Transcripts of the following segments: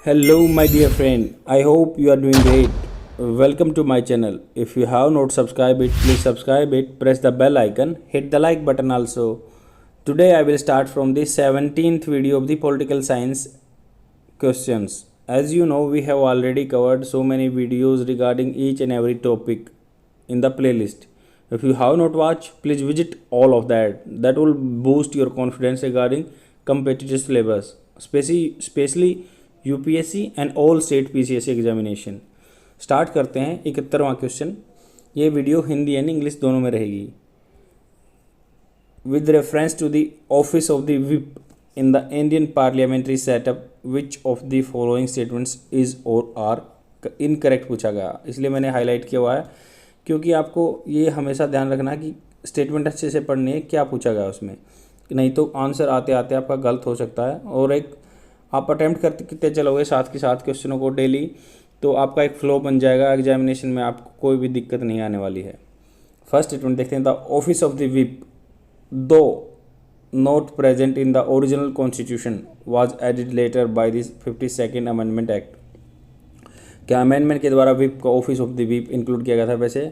Hello, my dear friend. I hope you are doing great. Welcome to my channel. If you have not subscribed it, please subscribe it. Press the bell icon. Hit the like button also. Today I will start from the 17th video of the political science questions. As you know, we have already covered so many videos regarding each and every topic in the playlist. If you have not watched, please visit all of that. That will boost your confidence regarding competitive syllabus, especially UPSC and all state PCSC examination. Start करते हैं 71वां question. ये video Hindi and English दोनों में रहेगी। With reference to the office of the whip in the Indian parliamentary setup which of the following statements is or are incorrect पूछा गया, इसलिए मैंने हाईलाइट किया हुआ है क्योंकि आपको ये हमेशा ध्यान रखना कि स्टेटमेंट अच्छे से पढ़नी है, क्या पूछा गया उसमें, नहीं तो आंसर आते आते आपका गलत हो सकता है। और एक आप अटैम्प्ट करते चलोगे साथ के साथ क्वेश्चनों को डेली, तो आपका एक फ्लो बन जाएगा। एग्जामिनेशन में आपको कोई भी दिक्कत नहीं आने वाली है। फर्स्ट स्टेटमेंट देखते हैं। The office of the whip though not present in the original constitution was added later by the 52nd amendment act. क्या अमेंडमेंट के द्वारा विप का office of the whip include किया गया था? वैसे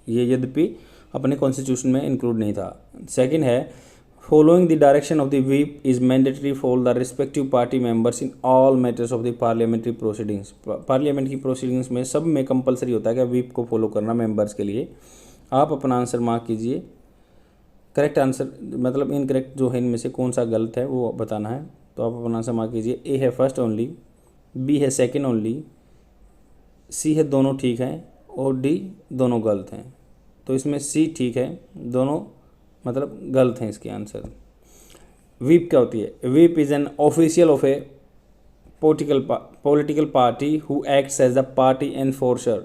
ये यद्यपि अपने कॉन्स्टिट्यूशन में इंक्लूड नहीं था। सेकेंड है Following the direction of the whip is mandatory for the respective party members in all matters of the parliamentary proceedings। Parliament की प्रोसीडिंग्स में सब में कंपलसरी होता है कि व्हिप को फॉलो करना मेंबर्स के लिए। आप अपना आंसर मार्क कीजिए। करेक्ट आंसर मतलब इनकरेक्ट जो है इनमें से कौन सा गलत है वो बताना है, तो आप अपना आंसर मार्क कीजिए। ए है फर्स्ट ओनली, बी है सेकेंड ओनली, सी है दोनों ठीक हैं और डी दोनों गलत हैं। तो इसमें सी ठीक है, दोनों मतलब गलत हैं इसके आंसर। व्हिप क्या होती है? Whip is an official of a political party who acts as the party enforcer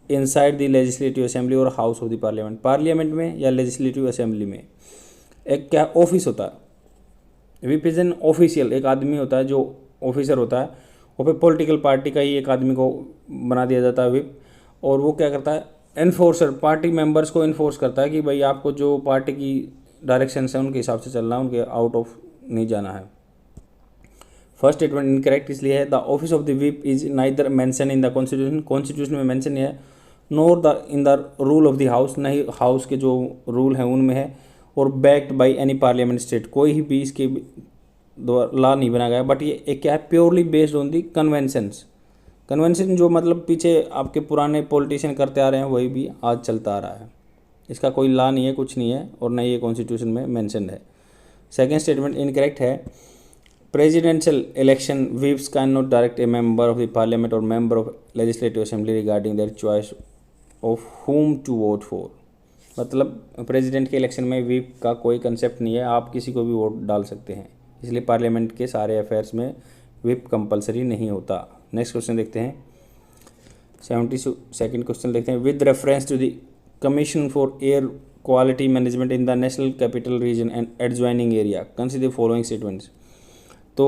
inside the legislative assembly or house of the parliament. Parliament में या लेजिस्लेटिव असेंबली में एक क्या ऑफिस होता है। व्हिप इज एन ऑफिशियल, एक आदमी होता है जो ऑफिसर होता है, वो पे पॉलिटिकल पार्टी का ही एक आदमी को बना दिया जाता है व्हिप, और वो क्या करता है? एनफोर्सर, पार्टी मेंबर्स को इन्फोर्स करता है कि भाई आपको जो पार्टी की डायरेक्शन है उनके हिसाब से चलना है, उनके आउट ऑफ नहीं जाना है। फर्स्ट स्टेटमेंट इनकरेक्ट इसलिए है the office of the whip is neither mention in the constitution, constitution में मेंशन है, nor the in the rule of the house, नहीं हाउस के जो रूल हैं उनमें है, or backed by any parliament state, कोई भी इसके लॉ नहीं बनाया गया। बट ये एक क्या है? Purely based on the conventions. Convention जो मतलब पीछे आपके पुराने पॉलिटिशियन करते आ रहे हैं वही भी आज चलता आ रहा है। इसका कोई लॉ नहीं है, कुछ नहीं है, और न ये कॉन्स्टिट्यूशन में मेंशन है। सेकेंड स्टेटमेंट इनकरेक्ट है। Presidential election whips can not direct a member of the parliament or member of legislative assembly regarding their choice of whom to vote for. मतलब प्रेसिडेंट के इलेक्शन में whip का कोई concept नहीं है, आप किसी को भी वोट डाल सकते हैं, इसलिए पार्लियामेंट के सारे अफेयर्स में व्हिप कंपलसरी नहीं होता। नेक्स्ट क्वेश्चन देखते हैं। 72nd क्वेश्चन देखते हैं। With reference to the commission for air quality management in the national capital region and adjoining area consider following statements. तो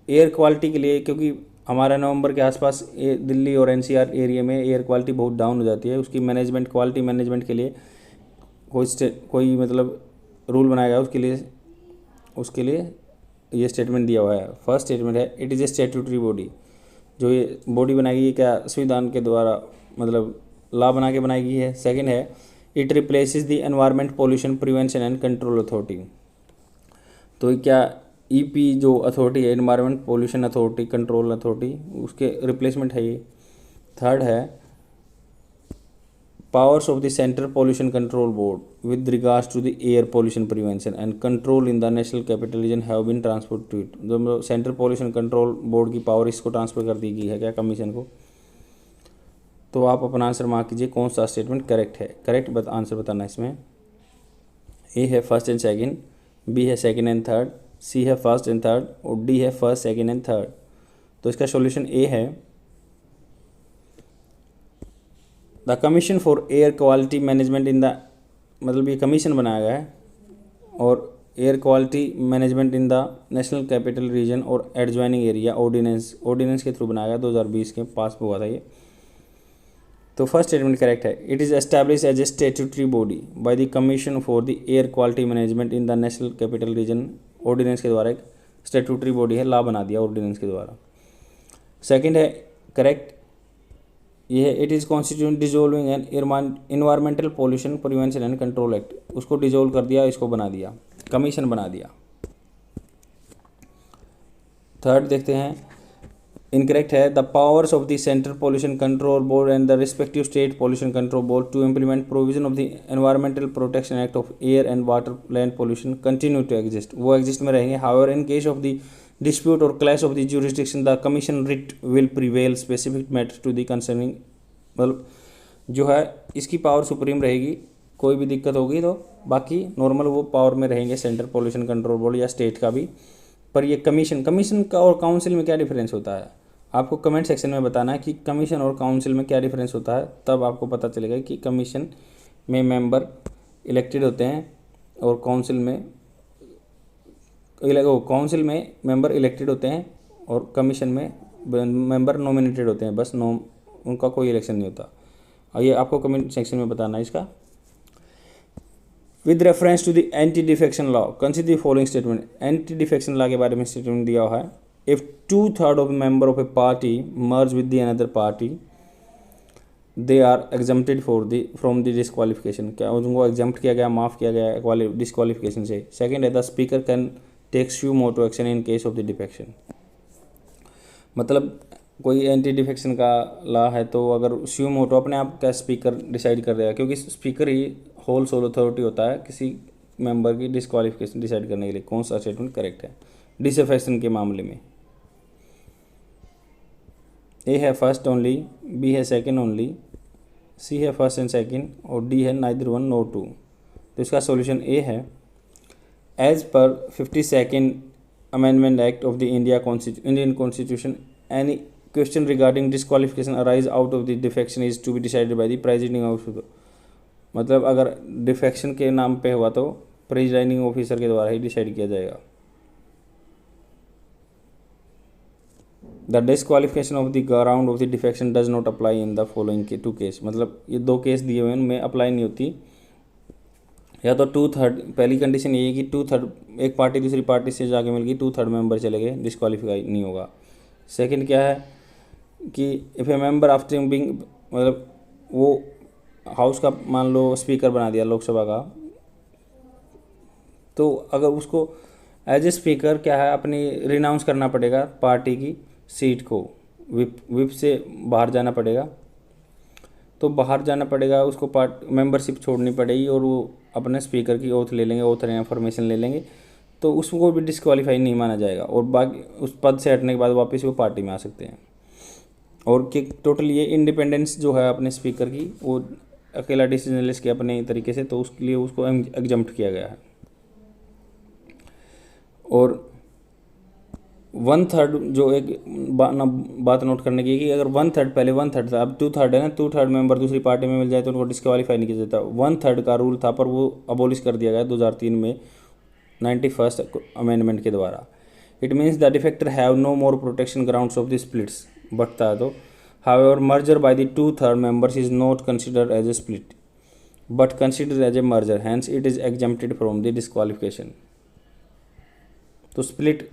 एयर क्वालिटी के लिए, क्योंकि हमारा नवंबर के आसपास दिल्ली और एनसीआर एरिया में एयर क्वालिटी बहुत डाउन हो जाती है, उसकी मैनेजमेंट, क्वालिटी मैनेजमेंट के लिए कोई मतलब रूल बनाया गया, उसके लिए ये स्टेटमेंट दिया हुआ है। फर्स्ट स्टेटमेंट है it is a statutory body, जो ये बॉडी बनाएगी ये क्या संविधान के द्वारा मतलब लॉ बना के बनाई गई है। सेकंड है it replaces the environment pollution prevention and control authority. तो क्या ईपी जो अथॉरिटी है, environment pollution authority control authority, उसके रिप्लेसमेंट है ये। थर्ड है powers of the Central Pollution Control Board with regards to the air pollution prevention and control in the national capital region have been transferred to it। जो central pollution control board की power इसको transfer कर दी गई है क्या commission को? तो आप अपना आंसर मार्क कीजिए कौन सा स्टेटमेंट करेक्ट है। करेक्ट आंसर बताना इसमें। ए है फर्स्ट एंड सेकंड, बी है सेकंड एंड थर्ड, सी है फर्स्ट एंड थर्ड, और डी है फर्स्ट सेकंड एंड थर्ड। तो इसका सॉल्यूशन ए है। The commission for air quality management in the, मतलब ये कमीशन बनाया गया है, और air quality management in the national capital reason और एडजॉइनिंग एरिया ऑर्डिनेंस के थ्रू बनाया गया, 2020 के पास हुआ था ये। तो फर्स्ट स्टेटमेंट करेक्ट है। It is establish as a statutory body by the commission for the air quality management in the national capital region, ordinance के द्वारा एक स्टैट्यूटरी बॉडी है, लॉ बना दिया ऑर्डिनेंस के द्वारा। सेकंड है करेक्ट, ये है it is constitute dissolving an environmental pollution prevention and control act, उसको डिजोल्व कर दिया, इसको बना दिया, कमीशन बना दिया। थर्ड देखते हैं, इनकरेक्ट है the powers of the central pollution control board and the respective state pollution control board to implement provision of the environmental protection act of air and water land pollution continue to exist, वो exist में रहेंगे। However in case of the dispute or clash of the jurisdiction the commission writ will prevail specific matter to the concerning, मतलब जो है इसकी power supreme रहेगी, कोई भी दिक्कत होगी तो बाकी नॉर्मल वो पावर में रहेंगे सेंट्रल पोल्यूशन कंट्रोल बोर्ड या स्टेट का भी। पर ये कमीशन का और काउंसिल में क्या डिफरेंस होता है, आपको कमेंट सेक्शन में बताना है कि कमीशन और काउंसिल में क्या डिफरेंस होता है, तब आपको पता चलेगा कि कमीशन में मेंबर इलेक्टेड होते हैं और काउंसिल में मेंबर इलेक्टेड होते हैं और कमीशन में मेंबर नॉमिनेटेड होते हैं, बस उनका कोई इलेक्शन नहीं होता। और ये आपको कमेंट सेक्शन में बताना है इसका। With reference to the anti defection law consider the following statement, anti defection law के बारे में स्टेटमेंट दिया हुआ है। If 2/3 of member of a party merge with the another party they are exempted from the disqualification, क्या उनको exempt किया गया, माफ़ किया गया डिस्क्वालिफिकेशन से। सेकेंड है the speaker can take suo motu action in case of the defection, मतलब कोई एंटी डिफेक्शन का लॉ है तो अगर स्यू मोटो अपने आप का स्पीकर डिसाइड कर देगा, क्योंकि स्पीकर ही होल सोल अथॉरिटी होता है किसी मेंबर की डिस्क्वालिफिकेशन डिसाइड करने के लिए। कौन सा स्टेटमेंट करेक्ट है डिसअफेक्शन के मामले में? ए है फर्स्ट ओनली, बी है सेकंड ओनली, सी है फर्स्ट एंड सेकंड और डी है नाइदर वन नो टू। तो इसका सॉल्यूशन ए है। एज पर 52nd Amendment Act of the Indian Constitution, any question regarding disqualification arise out of the defection is to be decided by the presiding officer, मतलब अगर defection के नाम पे हुआ तो प्रेसिडाइंग ऑफिसर के द्वारा ही डिसाइड किया जाएगा। The disqualification of the ground of the defection does not apply in the following two case, मतलब ये दो केस दिए हुए हैं उनमें अप्लाई नहीं होती। या तो 2/3, पहली कंडीशन ये है कि 2/3 एक पार्टी दूसरी पार्टी से जाके मिल गई, 2/3 मेंबर चले गए, डिस्क्वालीफाई नहीं होगा। सेकंड क्या है कि if a member after being, मतलब वो हाउस का मान लो स्पीकर बना दिया लोकसभा का, तो अगर उसको एज ए स्पीकर क्या है अपनी रिनाउंस करना पड़ेगा पार्टी की सीट को, विप से बाहर जाना पड़ेगा, तो बाहर जाना पड़ेगा उसको, मेंबरशिप छोड़नी पड़ेगी और वो अपने स्पीकर की ओथ ले लेंगे, ओथ इन्फॉर्मेशन ले लेंगे, तो उसको भी डिस्क्वालीफाई नहीं माना जाएगा और बाकी उस पद से हटने के बाद वापस वो पार्टी में आ सकते हैं। और कि टोटल ये इंडिपेंडेंस जो है अपने स्पीकर की, वो अकेला डिसीजन ले सके अपने तरीके से, तो उसके लिए उसको एग्जम्प्ट किया गया है। और 1/3 जो एक बात नोट करने की है कि अगर 1/3 पहले 1/3 था, अब 2/3 है ना, 2/3 मेंबर दूसरी पार्टी में मिल जाए तो उनको डिस्क्वालीफाई नहीं किया जाता। 1/3 का रूल था पर वो अबोलिश कर दिया गया 2003 में 91st अमेंडमेंट के द्वारा। It means the defector have no more protection grounds of the splits, बढ़ता है तो however merger by the 2/3 members is not considered as a split but considered as a merger, hence it is exempted from the disqualification. तो split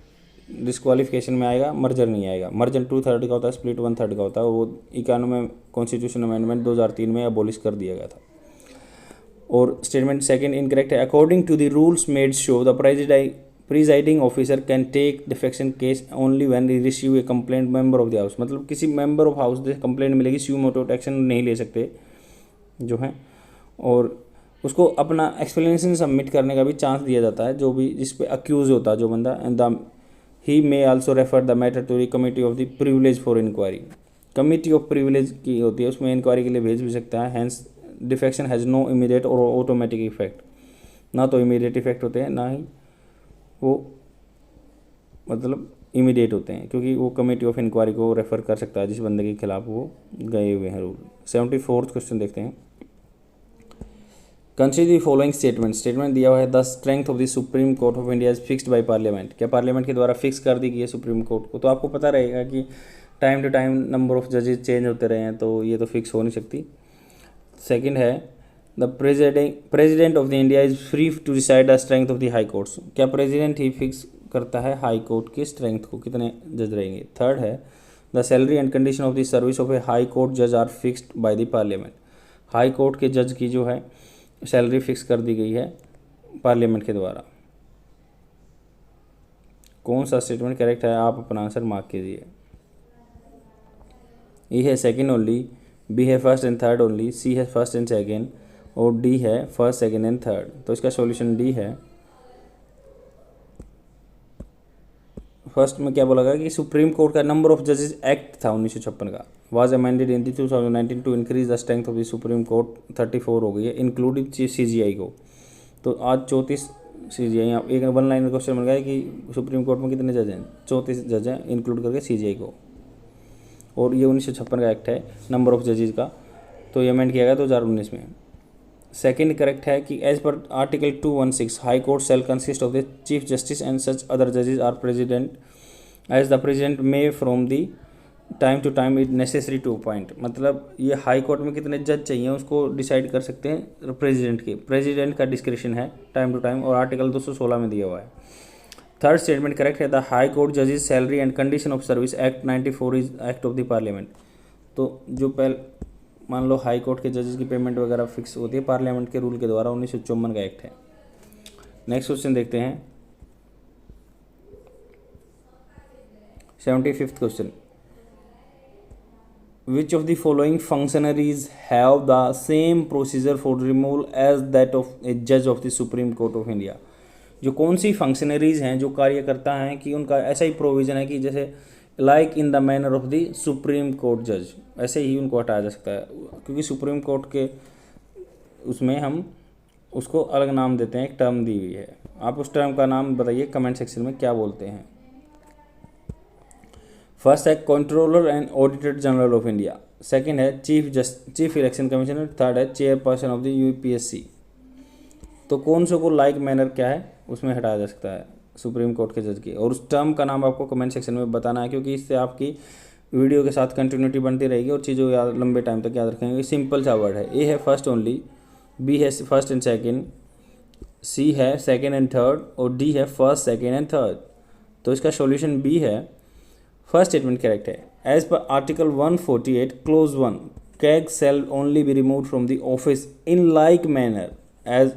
disqualification में आएगा, merger नहीं आएगा। Merger 2/3 का होता है, स्प्लिट 1/3 का होता है। वो 91 कॉन्स्टिट्यूशन अमेंडमेंट 2003 में अबोलिश कर दिया गया था। और स्टेटमेंट सेकंड इनकरेक्ट है। According to the rules made show the presiding officer can take defection case only when he receive a complaint member of the house, मतलब किसी मेंबर ऑफ हाउस से कंप्लेंट मिलेगी, स्यू मोटो एक्शन नहीं ले सकते जो है, और उसको अपना एक्सप्लेनेशन सबमिट करने का भी चांस दिया जाता है, जो भी जिस पे अक्यूज होता है जो बंदा, and he may also refer the matter to the committee of the privilege for inquiry, committee of privilege की होती है, उसमें इंक्वायरी के लिए भेज भी सकता है। Hence defection has no immediate और ऑटोमेटिक इफेक्ट, ना तो इमीडिएट इफेक्ट होते हैं ना ही वो मतलब इमीडिएट होते हैं, क्योंकि वो कमेटी ऑफ इंक्वायरी को रेफर कर सकता है जिस बंदे के खिलाफ वो गए हुए हैं रूल। 74th क्वेश्चन देखते हैं। कंसीडर द फॉलोइंग स्टेटमेंट दिया हुआ है the strength of the supreme court of India is fixed by parliament, क्या पार्लियामेंट के द्वारा फिक्स कर दी गई है सुप्रीम कोर्ट को? तो आपको पता रहेगा कि time to time number of जजेस चेंज होते रहे हैं, तो ये तो फिक्स हो नहीं सकती। सेकंड है the president of the India is free to decide the strength of the high courts, क्या प्रेसिडेंट ही फिक्स करता है हाई कोर्ट की स्ट्रेंथ को, कितने जज रहेंगे? थर्ड है the salary and condition of the service of a high court जज are fixed by the parliament. High court के जज की जो है सैलरी फिक्स कर दी गई है पार्लियामेंट के द्वारा। कौन सा स्टेटमेंट करेक्ट है, आप अपना आंसर मार्क कीजिए। ई है सेकंड ओनली, बी है फर्स्ट एंड थर्ड ओनली, सी है फर्स्ट एंड सेकंड और डी है फर्स्ट सेकंड एंड थर्ड। तो इसका सॉल्यूशन डी है। फर्स्ट में क्या बोला गया कि सुप्रीम कोर्ट का नंबर ऑफ जजेस एक्ट था 1956 का, was amended in 2019 to increase the strength of the supreme court 34 हो गई है इंक्लूडिंग CGI को। तो आज 34 CGI, यहाँ एक वन लाइन क्वेश्चन बन गया है कि सुप्रीम कोर्ट में कितने जज हैं, 34 जज हैं इंक्लूड करके CGI को। और ये 1956 का एक्ट है नंबर ऑफ जजेस का, तो ये अमेंड किया गया 2019 में। सेकंड करेक्ट है कि as per article 216 high court shall consist of the chief justice and such other जजेस are president as the president may from the time to time is necessary to appoint. मतलब ये high court में कितने जज चाहिए उसको decide कर सकते हैं प्रेसिडेंट का डिस्क्रिप्शन है टाइम टू टाइम, और आर्टिकल 216 में दिया हुआ है। थर्ड स्टेटमेंट करेक्ट है, द हाई कोर्ट जजेस salary and condition of service act 94 is act of the parliament. तो जो मान लो हाई कोर्ट के जजेस की पेमेंट वगैरह फिक्स होती है पार्लियामेंट के रूल के द्वारा, 1954 का एक्ट है। नेक्स्ट क्वेश्चन देखते हैं 75th question, which of the following functionaries have the same procedure for removal as that of a जज of the supreme court of India. जो कौन सी फंक्शनरीज हैं जो कार्य करता हैं कि उनका ऐसा ही प्रोविज़न है कि जैसे like in the manner of the supreme court जज, ऐसे ही उनको हटाया जा सकता है, क्योंकि सुप्रीम कोर्ट के उसमें हम उसको अलग नाम देते हैं, एक टर्म दी हुई है। आप उस टर्म का नाम बताइए कमेंट सेक्शन में क्या बोलते हैं। फर्स्ट है controller and auditor general of India, second है चीफ इलेक्शन कमिश्नर, थर्ड है चेयरपर्सन ऑफ द UPSC। तो कौन से को लाइक मैनर क्या है उसमें हटाया जा सकता है सुप्रीम कोर्ट के जज की, और उस टर्म का नाम आपको कमेंट सेक्शन में बताना है, क्योंकि इससे आपकी वीडियो के साथ कंटिन्यूटी बनती रहेगी और चीज़ों याद लंबे टाइम तक याद रखेंगे। सिंपल सा वर्ड है। ए है फर्स्ट ओनली, बी है फर्स्ट एंड सेकंड, सी है सेकंड एंड थर्ड और डी है फर्स्ट सेकंड एंड थर्ड। तो इसका सॉल्यूशन बी है। फर्स्ट स्टेटमेंट करेक्ट है। As per article 148 clause 1 CAG shall only be remove from the office in like manner as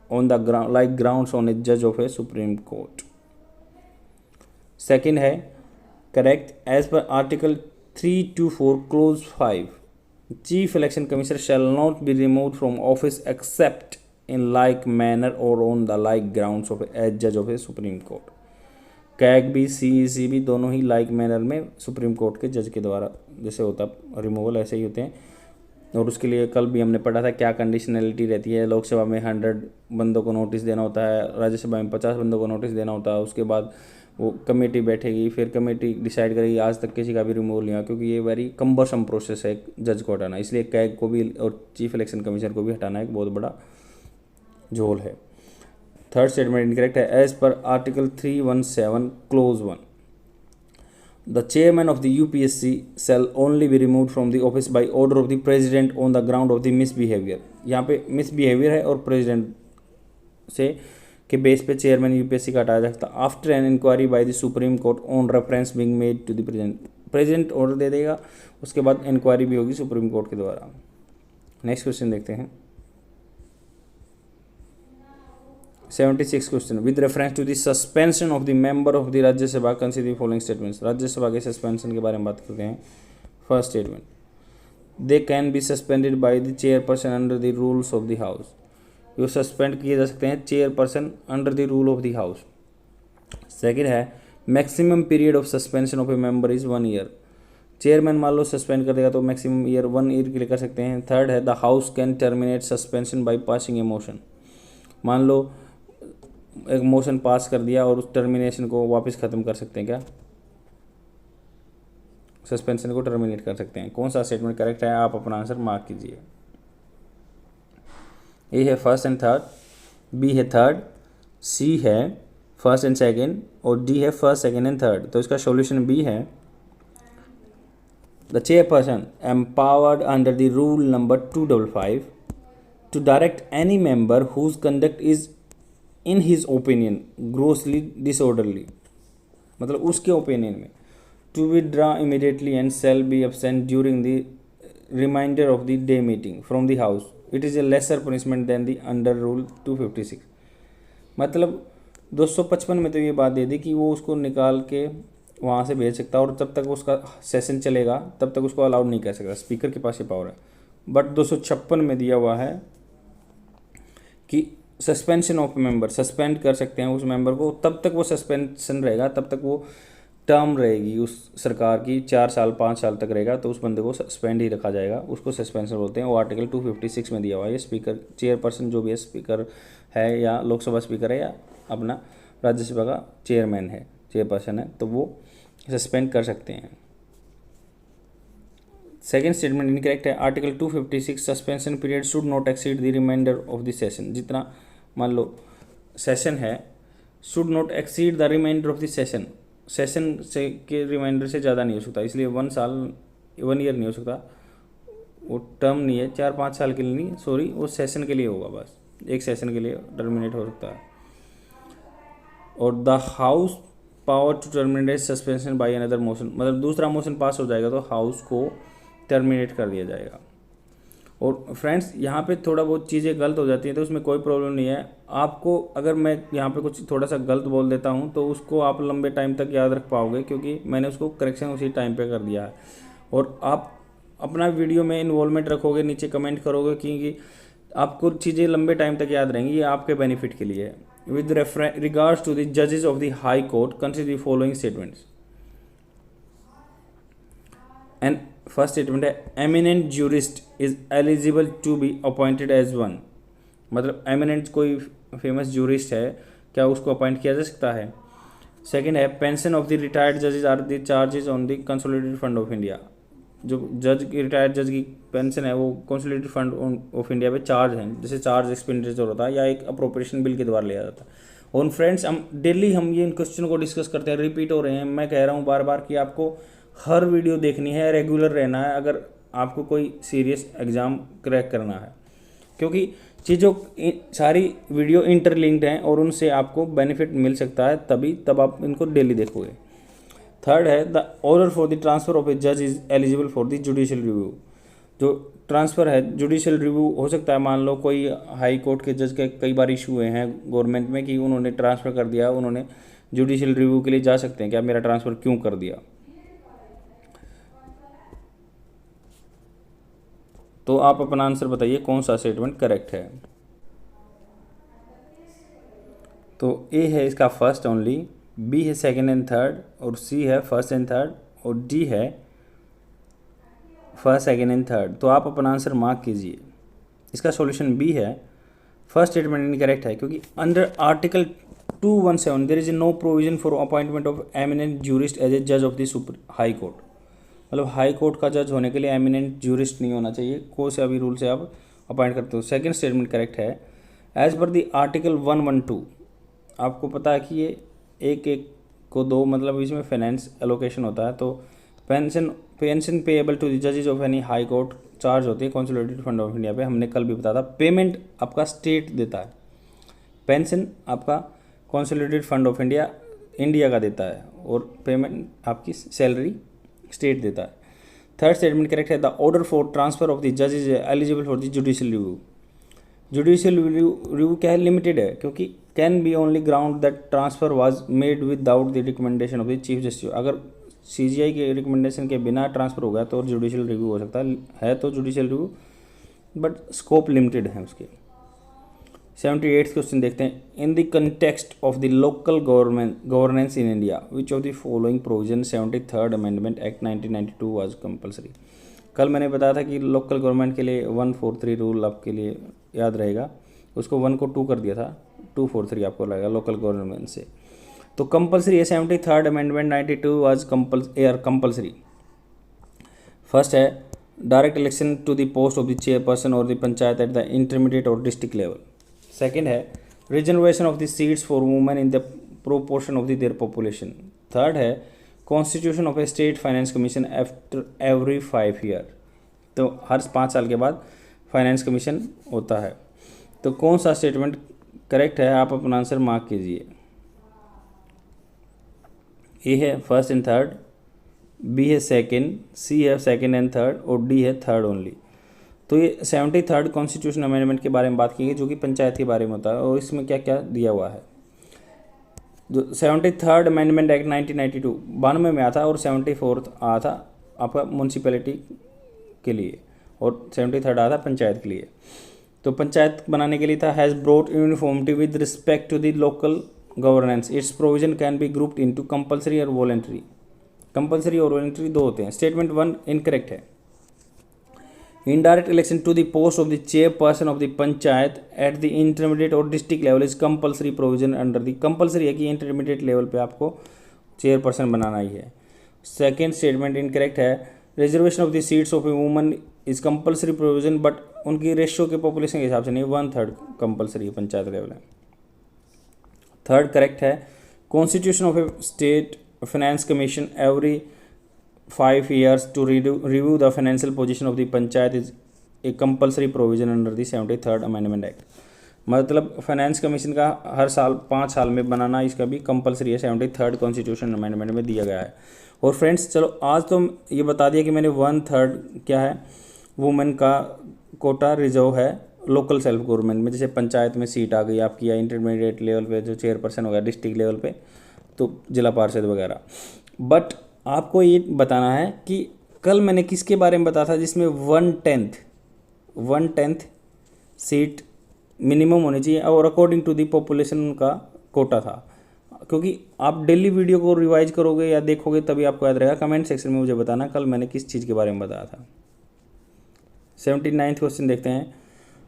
on the grounds on a judge of a Supreme Court. Second है correct, as per Article 324 Clause 5 Chief Election Commissioner shall not be removed from office except in like manner or on the like grounds of a judge of a Supreme Court. CAG भी CEC भी दोनों ही like manner में supreme court के जज के द्वारा जैसे होता रिमूवल ऐसे ही होते हैं। और उसके लिए कल भी हमने पढ़ा था क्या कंडीशनलिटी रहती है। लोकसभा में 100 बंदों को नोटिस देना होता है, राज्यसभा में 50 बंदों को नोटिस देना होता है। उसके बाद वो कमेटी बैठेगी, फिर कमेटी डिसाइड करेगी। आज तक किसी का भी रिमूवल नहीं हुआ, क्योंकि ये वेरी कम्बरसम प्रोसेस है जज को हटाना, इसलिए कैग को भी और चीफ इलेक्शन कमीशन को भी हटाना एक बहुत बड़ा झोल है। थर्ड स्टेटमेंट इनकरेक्ट है। As per article 317 clause 1 The chairman of the UPSC shall only be removed from the office by order of the president on the ground of the misbehavior। यहाँ पे misbehavior है और president से के base पे chairman UPSC का हटाया जा सकता है after an inquiry by the supreme court on reference being made to the president order दे देगा, उसके बाद इंक्वायरी भी होगी सुप्रीम कोर्ट के द्वारा। नेक्स्ट क्वेश्चन देखते हैं 76 question, with reference to the suspension of the member of the Rajya Sabha consider the following statements. Rajya Sabha के सस्पेंशन के बारे में बात करते हैं। First statement, they can be suspended by the chairperson under the rules of the house. ये suspend किए जा सकते हैं chairperson under the rule of the house. Second है maximum period of suspension of a member is 1 year. Chairman मान लो suspend कर देगा तो मैक्सिमम ईयर 1 ईयर के लिए कर सकते हैं। थर्ड है the house can terminate suspension by passing A motion. मान लो एक मोशन पास कर दिया और उस टर्मिनेशन को वापस ख़त्म कर सकते हैं, क्या सस्पेंशन को टर्मिनेट कर सकते हैं। कौन सा स्टेटमेंट करेक्ट है, आप अपना आंसर मार्क कीजिए। ए है फर्स्ट एंड थर्ड, बी है थर्ड, सी है फर्स्ट एंड सेकेंड और डी है फर्स्ट सेकेंड एंड थर्ड। तो इसका सॉल्यूशन बी है। The chairperson empowered under the rule number 255 to direct any member whose conduct is in his opinion grossly disorderly. मतलब उसके opinion में to withdraw immediately and shall be absent during the reminder of the day meeting from the house, it is a lesser punishment than the under rule 256। मतलब 255 में तो ये बात दे दी कि वो उसको निकाल के वहाँ से भेज सकता है और जब तक उसका सेशन चलेगा तब तक उसको अलाउड नहीं कर सकता, स्पीकर के पास ये पावर है। बट 256 में दिया हुआ है कि सस्पेंशन ऑफ मेंबर, सस्पेंड कर सकते हैं उस मेंबर को, तब तक वो सस्पेंशन रहेगा, तब तक वो टर्म रहेगी उस सरकार की, 4 साल 5 साल तक रहेगा, तो उस बंदे को सस्पेंड ही रखा जाएगा, उसको सस्पेंशन बोलते हैं। वो आर्टिकल 256 में दिया हुआ है। ये स्पीकर, चेयरपर्सन जो भी है, स्पीकर है या लोकसभा स्पीकर है या अपना राज्यसभा का चेयरमैन है, चेयरपर्सन है, तो वो सस्पेंड कर सकते हैं। सेकेंड स्टेटमेंट इनकरेक्ट है। Article 256 suspension period should not exceed the reminder of the session. जितना मान लो सेशन है, should not exceed the reminder of the session, session से के रिमाइंडर से ज़्यादा नहीं हो सकता, इसलिए 1 साल 1 ईयर नहीं हो सकता, वो टर्म नहीं है, 4-5 साल के लिए नहीं, सॉरी, वो सेशन के लिए होगा, बस एक सेशन के लिए टर्मिनेट हो सकता है। और the house power to terminate suspension by another motion, मतलब दूसरा मोशन पास हो जाएगा तो हाउस को टर्मिनेट कर दिया जाएगा। और फ्रेंड्स यहाँ पे थोड़ा बहुत चीज़ें गलत हो जाती हैं तो उसमें कोई प्रॉब्लम नहीं है। आपको अगर मैं यहाँ पे कुछ थोड़ा सा गलत बोल देता हूँ तो उसको आप लंबे टाइम तक याद रख पाओगे, क्योंकि मैंने उसको करेक्शन उसी टाइम पे कर दिया है। और आप अपना वीडियो में इन्वॉल्वमेंट रखोगे, नीचे कमेंट करोगे, क्योंकि आपको चीज़ें लंबे टाइम तक याद रहेंगी, ये आपके बेनिफिट के लिए है। विद रिगार्ड्स टू द जजेस of the high court consider the following statements. And first statement है, eminent jurist is eligible to be appointed as one. मतलब एमिनेंट कोई फेमस ज्यूरिस्ट है, क्या उसको अपॉइंट किया जा सकता है। सेकंड है, पेंशन ऑफ द रिटायर्ड जजेस are the charges on the consolidated fund of India. जो जज की, रिटायर्ड जज की पेंशन है वो कंसोलिडेटेड फंड ऑफ इंडिया पे चार्ज हैं, जैसे चार्ज एक्सपेंडिचर होता है या एक अप्रोप्रिएशन बिल के द्वारा लिया जाता है। और फ्रेंड्स हम डेली ये इन क्वेश्चन को डिस्कस करते हैं, रिपीट हो रहे हैं। मैं कह रहा हूँ बार बार कि आपको हर वीडियो देखनी है, रेगुलर रहना है अगर आपको कोई सीरियस एग्ज़ाम क्रैक करना है, क्योंकि चीज़ों सारी वीडियो इंटरलिंक्ड हैं और उनसे आपको बेनिफिट मिल सकता है, तब आप इनको डेली देखोगे। थर्ड है, the order for the transfer of a जज is eligible for the judicial review. जो ट्रांसफ़र है, जुडिशियल रिव्यू हो सकता है, मान लो कोई हाई कोर्ट के जज के कई बार इशू हुए हैं गवर्नमेंट में कि उन्होंने ट्रांसफ़र कर दिया, उन्होंने जुडिशियल रिव्यू के लिए जा सकते हैं कि आप मेरा ट्रांसफ़र क्यों कर दिया। तो आप अपना आंसर बताइए कौन सा स्टेटमेंट करेक्ट है। तो ए है इसका फर्स्ट ओनली, बी है सेकंड एंड थर्ड, और सी है फर्स्ट एंड थर्ड, और डी है फर्स्ट सेकंड एंड थर्ड। तो आप अपना आंसर मार्क कीजिए। इसका सॉल्यूशन बी है। फर्स्ट स्टेटमेंट इनकरेक्ट है क्योंकि under article 217 there is no provision for appointment of eminent jurist as a जज of the supreme high court. मतलब हाई कोर्ट का जज होने के लिए एमिनेंट ज्यूरिस्ट नहीं होना चाहिए, कोई से अभी रूल से आप अपॉइंट करते हो। सेकंड स्टेटमेंट करेक्ट है। एज पर द आर्टिकल 112 आपको पता है कि ये एक को दो, मतलब इसमें फाइनेंस एलोकेशन होता है, तो पेंशन पेएबल टू द जजेस of any high court charge होती है कंसोलिडेटेड फंड ऑफ इंडिया पे। हमने कल भी बताया था, पेमेंट आपका स्टेट देता है, पेंशन आपका कंसोलिडेटेड फंड ऑफ इंडिया का देता है, और पेमेंट आपकी सैलरी स्टेट देता है। थर्ड स्टेटमेंट करेक्ट है। The order for transfer of the जज is eligible for the judicial review. Judicial review क्या है, लिमिटेड है, क्योंकि can be only ground that transfer was made without the recommendation of the chief justice. अगर CJI के recommendation के बिना transfer हो गया तो जुडिशियल रिव्यू हो सकता है तो judicial review, but scope limited है उसके। 78th क्वेश्चन देखते हैं। In the context of the local governance in India which of the following provision 73rd amendment act 1992 was compulsory. कल मैंने बताया था कि लोकल गवर्नमेंट के लिए 143 रूल आपके लिए याद रहेगा, उसको 1 को 2 कर दिया था, 243 आपको लगेगा लोकल गवर्नमेंट से। तो कंपलसरी है 73rd amendment 92 was compulsory. First है direct election to the post of the chairperson और the panchayat at the intermediate और डिस्ट्रिक्ट लेवल। सेकेंड है reservation of the seats for women in the proportion of the their population. Third है constitution of a state finance commission after every 5 year. तो हर 5 साल के बाद finance commission होता है। तो कौन सा स्टेटमेंट करेक्ट है, आप अपना आंसर मार्क कीजिए। ए है फर्स्ट एंड थर्ड, बी है सेकेंड, सी है सेकेंड एंड थर्ड और डी है थर्ड ओनली। तो ये 73rd कॉन्स्टिट्यूशन अमेंडमेंट के बारे में बात की गई जो कि पंचायत के बारे में होता है। और इसमें क्या क्या दिया हुआ है, जो 73rd अमेंडमेंट एक्ट 1992 92 में आया था और 74th आया था आपका म्यूनसिपैलिटी के लिए और 73rd आया था पंचायत के लिए। तो पंचायत बनाने के लिए था has brought uniformity with respect to the local governance, its provision can be grouped into compulsory और वॉलेंट्री। कंपलसरी और वॉलेंट्री दो होते हैं। स्टेटमेंट 1 इनकरेक्ट है। Indirect election to the post of the chairperson of the panchayat at the intermediate और district level is compulsory provision under the compulsory है कि intermediate level पे आपको chairperson बनाना ही है। Second statement incorrect है। Reservation of the seats of a woman is compulsory provision but उनकी ratio के population के हिसाब से नहीं, 1/3 compulsory पंचायत लेवल है। Third correct है। Constitution of a state finance commission every 5 years to review the financial position of the panchayat is a compulsory provision under the 73rd amendment act। मतलब finance commission का हर साल 5 साल में बनाना इसका भी compulsory है, 73rd कॉन्स्टिट्यूशन अमेंडमेंट में दिया गया है। और फ्रेंड्स चलो आज तो ये बता दिया कि मैंने 1/3 क्या है वुमेन का कोटा रिजर्व है लोकल सेल्फ गवर्नमेंट में, जैसे पंचायत में सीट आ गई आपकी या इंटरमीडिएट लेवल पे जो चेयरपर्सन हो गया, डिस्ट्रिक्ट लेवल पे तो जिला पार्षद वगैरह। बट आपको ये बताना है कि कल मैंने किसके बारे में बताया था जिसमें 1/10 सीट मिनिमम होनी चाहिए और अकॉर्डिंग टू दी पॉपुलेशन का कोटा था। क्योंकि आप डेली वीडियो को रिवाइज करोगे या देखोगे तभी आपको याद रहेगा। कमेंट सेक्शन में मुझे बताना कल मैंने किस चीज़ के बारे में बताया था। 79th क्वेश्चन देखते हैं।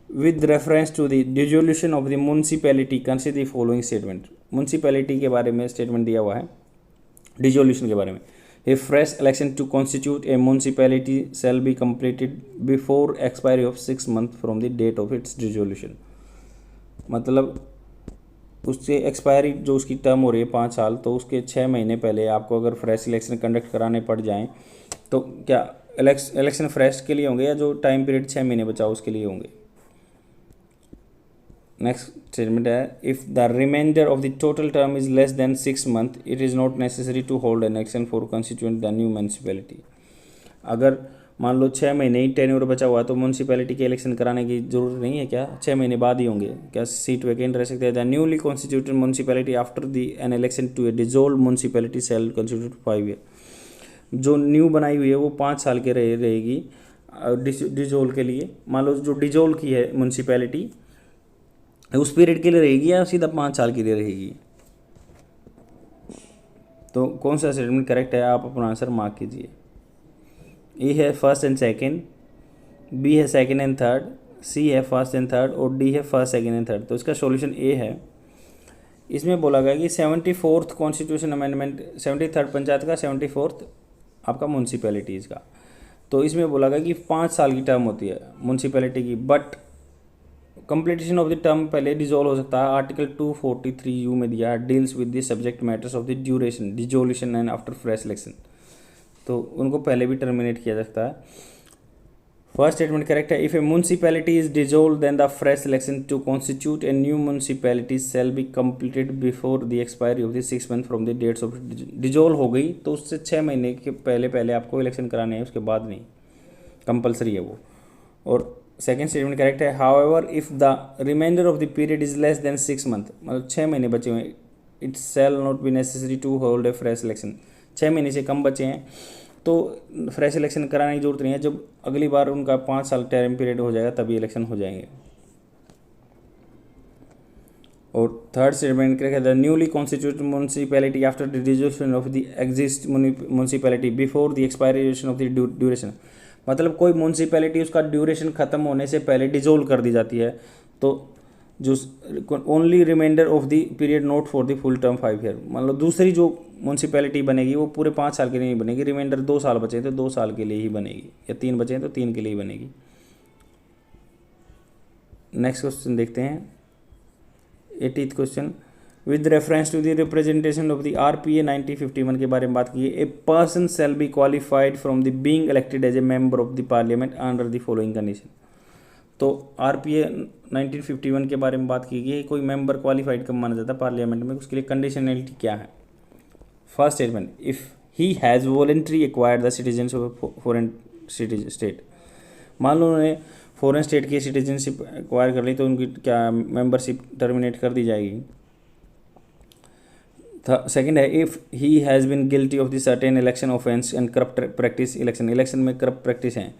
With reference to the dissolution of the municipality consider the following statement. Municipality के बारे में स्टेटमेंट दिया हुआ है डिसोल्यूशन के बारे में। A fresh election to constitute a municipality shall be completed before expiry of 6 months from the date of its dissolution। मतलब उससे एक्सपायरी जो उसकी टर्म हो रही है 5 साल, तो उसके 6 महीने पहले आपको अगर फ्रेश इलेक्शन कंडक्ट कराने पड़ जाएं तो क्या इलेक्शन फ्रेश के लिए होंगे या जो टाइम पीरियड 6 महीने बचा उसके लिए होंगे। नेक्स्ट स्टेटमेंट है if the reminder of the total term is less than 6 month it is not necessary to hold an election for constitute the new municipality. अगर मान लो 6 महीने ही टेन्योर बचा हुआ तो म्यूनसिपैलिटी के इलेक्शन कराने की जरूरत नहीं है क्या, 6 महीने बाद ही होंगे क्या सीट वैकेंट रह सकते हैं। The newly constituted municipality after the an election to a dissolve municipality shall constitute 5 year. जो न्यू बनाई हुई है वो 5 साल के रहेगी डिजोल्व के लिए। मान लो जो डिजोल्व की है म्यूनसिपैलिटी उस पीरियड के लिए रहेगी या सीधा 5 साल के लिए रहेगी। तो कौन सा स्टेटमेंट करेक्ट है आप अपना आंसर मार्क कीजिए। ए है फर्स्ट एंड सेकंड, बी है सेकंड एंड थर्ड, सी है फर्स्ट एंड थर्ड और डी है फर्स्ट सेकंड एंड थर्ड। तो इसका सॉल्यूशन ए है। इसमें बोला गया कि 74th constitution amendment 73rd panchayat का 74th आपका म्यूनसिपैलिटीज़ का। तो इसमें बोला गया कि 5 साल की टर्म होती है म्यूनसिपैलिटी की, but completion of the term पहले डिजोल्व हो सकता है। आर्टिकल 243U में दिया है deals with the subject matters of the duration dissolution and after fresh election. तो उनको पहले भी टर्मिनेट किया जा सकता है। फर्स्ट स्टेटमेंट करेक्ट है। If a municipality is dissolve then the fresh election to constitute a new municipality shall be completed before the expiry of the 6 month from the dates of dissolve हो गई तो उससे 6 महीने के पहले आपको election कराने हैं, उसके बाद नहीं, कंपलसरी है वो। और सेकेंड स्टेटमेंट करेक्ट है। However if the reminder of the period is less than 6 month, मतलब 6 महीने बचे हुए, it shall not be necessary to hold a fresh election. 6 महीने से कम बचे हैं तो फ्रेश इलेक्शन कराने की जरूरत नहीं है। जब अगली बार उनका 5 साल टाइम पीरियड हो जाएगा तभी इलेक्शन हो जाएंगे। और थर्ड स्टेटमेंट करेक्ट है। The newly constituted municipality after the dissolution of the exist municipality before the expiration of the duration, मतलब कोई म्यूनसिपैलिटी उसका ड्यूरेशन ख़त्म होने से पहले डिजोल्व कर दी जाती है तो जो only reminder of the period not for the full term 5 year, मतलब दूसरी जो म्यूनसिपैलिटी बनेगी वो पूरे 5 साल के लिए नहीं बनेगी। रिमाइंडर 2 साल बचे हैं तो 2 साल के लिए ही बनेगी, या 3 बचे हैं तो 3 के लिए ही बनेगी। नेक्स्ट क्वेश्चन देखते हैं 80th question. With reference to the representation of the RPA 1951 के बारे में बात की है। A person shall be qualified from the being elected as a member of the parliament under the following condition. तो RPA 1951 के बारे में बात की गई है। कोई मेंबर क्वालिफाइड कब माना जाता है पार्लियामेंट में, उसके लिए कंडीशनलिटी क्या है। First statement, if he has voluntary acquired the citizenship of foreign state. मान लो उन्होंने फॉरेन स्टेट की सिटीजनशिप एक्वायर कर ली तो उनकी क्या मेंबरशिप टर्मिनेट कर दी जाएगी। सेकंड है if he has been guilty of the certain election offence and corrupt practice election में करप्ट प्रैक्टिस है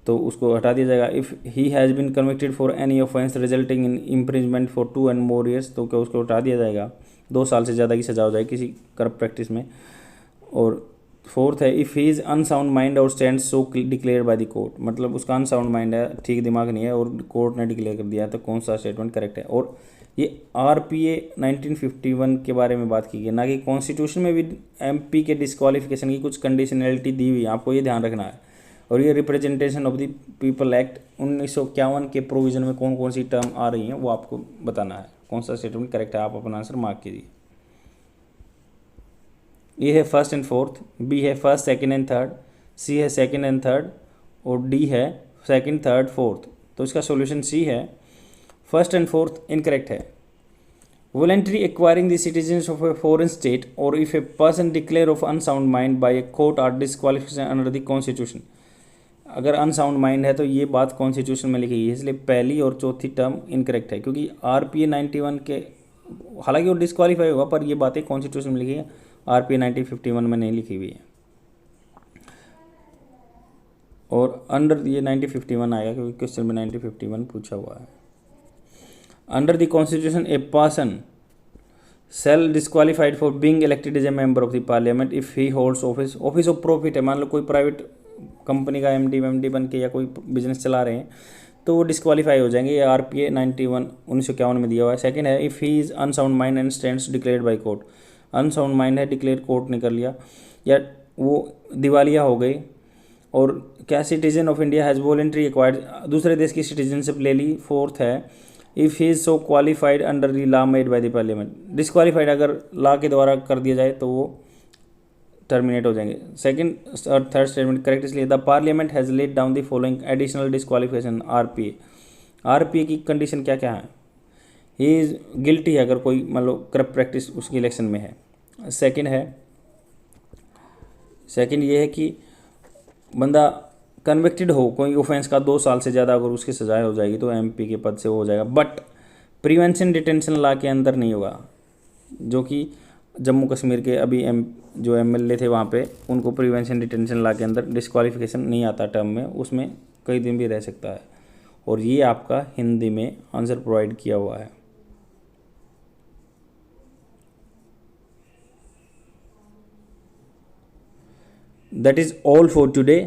तो उसको हटा दिया जाएगा। If he has been convicted for any offence resulting in imprisonment for 2 and more years तो क्या उसको हटा दिया जाएगा, 2 साल से ज़्यादा की सजा हो जाएगी किसी करप्ट प्रैक्टिस में। और फोर्थ है if he is unsound mind और stand so declared by the court, मतलब उसका अनसाउंड माइंड है, ठीक दिमाग नहीं है और कोर्ट ने डिक्लेयर कर दिया है तो कौन सा स्टेटमेंट करेक्ट है। और ये RPA 1951 के बारे में बात की गई, ना कि कॉन्स्टिट्यूशन में भी MP के डिस्क्वालिफिकेशन की कुछ कंडीशनैलिटी दी हुई है, आपको ये ध्यान रखना है। और ये representation of the people act 1951 के प्रोविज़न में कौन कौन सी टर्म आ रही हैं वो आपको बताना है, कौन सा स्टेटमेंट करेक्ट है, आप अपना आंसर मार्क कीजिए। ए है फर्स्ट एंड फोर्थ, बी है first second and third, C है सेकंड एंड थर्ड और डी है सेकंड थर्ड फोर्थ। तो इसका सॉल्यूशन सी है, फर्स्ट एंड फोर्थ इनकरेक्ट है। Voluntary acquiring the citizenship of a foreign state और if a person declare of unsound mind by a court are disqualification under the constitution. अगर unsound mind है तो ये बात constitution में लिखी गई है, इसलिए पहली और चौथी टर्म इनकरेक्ट है क्योंकि RPA 91 के, हालांकि वो डिस्क्वालीफाई होगा पर ये बातें कॉन्स्टिट्यूशन में लिखी है, RPA 1951 में नहीं लिखी हुई है। और अंडर ये 1951 आएगा क्योंकि क्वेश्चन में 1951 पूछा हुआ है। Under the constitution a person shall disqualified for being elected as a member of the parliament if he holds office of profit है, मान लो कोई प्राइवेट कंपनी का MD बन के या कोई बिजनेस चला रहे हैं तो वो डिस्क्वालीफाई हो जाएंगे, ये RPA 1951 में दिया हुआ है। सेकंड है if he is unsound mind and stands declared by court, unsound mind है, डिक्लेयर कोर्ट ने कर लिया या वो दिवालिया हो गई। और क्या citizen of India has voluntary acquired, दूसरे देश की सिटीजनशिप ले ली। फोर्थ है if he is so qualified under the law made by the parliament, disqualified अगर लॉ के द्वारा कर दिया जाए तो वो टर्मिनेट हो जाएंगे। सेकंड और थर्ड स्टेटमेंट करेक्ट इसलिए the parliament has laid down the following additional disqualification RPA की कंडीशन क्या क्या है, ही इज़ गिल्टी है अगर कोई मतलब करप्ट प्रैक्टिस उसकी इलेक्शन में है। सेकंड ये है कि बंदा कन्विक्टेड हो कोई ऑफेंस का 2 साल से ज़्यादा अगर उसकी सजाएं हो जाएगी तो MP के पद से वो हो जाएगा, बट प्रिवेंशन डिटेंशन लॉ के अंदर नहीं होगा, जो कि जम्मू कश्मीर के अभी जो MLA थे वहाँ पे उनको प्रिवेंशन डिटेंशन लॉ के अंदर डिस्क्वालिफिकेशन नहीं आता टर्म में, उसमें कई दिन भी रह सकता है। और ये आपका हिंदी में आंसर प्रोवाइड किया हुआ है। That is all for today.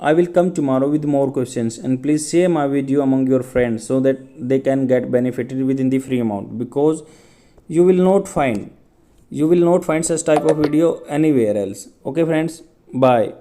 I will come tomorrow with more questions and please share my video among your friends so that they can get benefited within the free amount, because you will not find such type of video anywhere else. Okay friends, bye.